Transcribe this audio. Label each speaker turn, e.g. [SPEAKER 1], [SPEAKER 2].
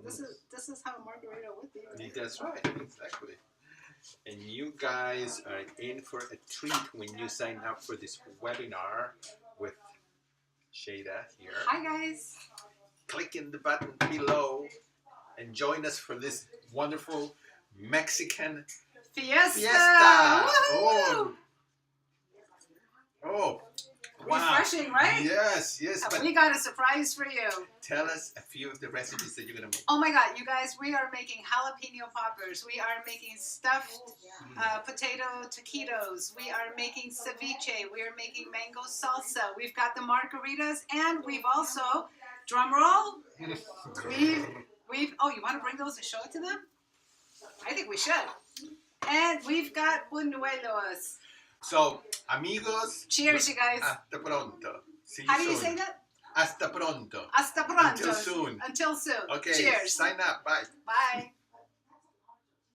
[SPEAKER 1] This is how a margarita would be. Right?
[SPEAKER 2] That's right, exactly. And you guys are in for a treat when you sign up for this webinar with Shayda here.
[SPEAKER 1] Hi guys.
[SPEAKER 2] Click in the button below and join us for this wonderful Mexican
[SPEAKER 1] Fiesta.
[SPEAKER 2] Oh, wow.
[SPEAKER 1] Refreshing, right?
[SPEAKER 2] Yes.
[SPEAKER 1] But we got a surprise for you.
[SPEAKER 2] Tell us a few of the recipes that you're going to make.
[SPEAKER 1] Oh my God, you guys, we are making jalapeno poppers. We are making stuffed potato taquitos. We are making ceviche. We are making mango salsa. We've got the margaritas, and we've also, drum roll, oh, you want to bring those and show it to them? I think we should. And we've got buñuelos.
[SPEAKER 2] So, amigos.
[SPEAKER 1] Cheers, you guys.
[SPEAKER 2] Hasta pronto. See you
[SPEAKER 1] How do you
[SPEAKER 2] soon.
[SPEAKER 1] say that?
[SPEAKER 2] Hasta pronto.
[SPEAKER 1] Hasta pronto.
[SPEAKER 2] Until soon.
[SPEAKER 1] Until soon.
[SPEAKER 2] Okay.
[SPEAKER 1] Cheers.
[SPEAKER 2] Sign up. Bye.
[SPEAKER 1] Bye.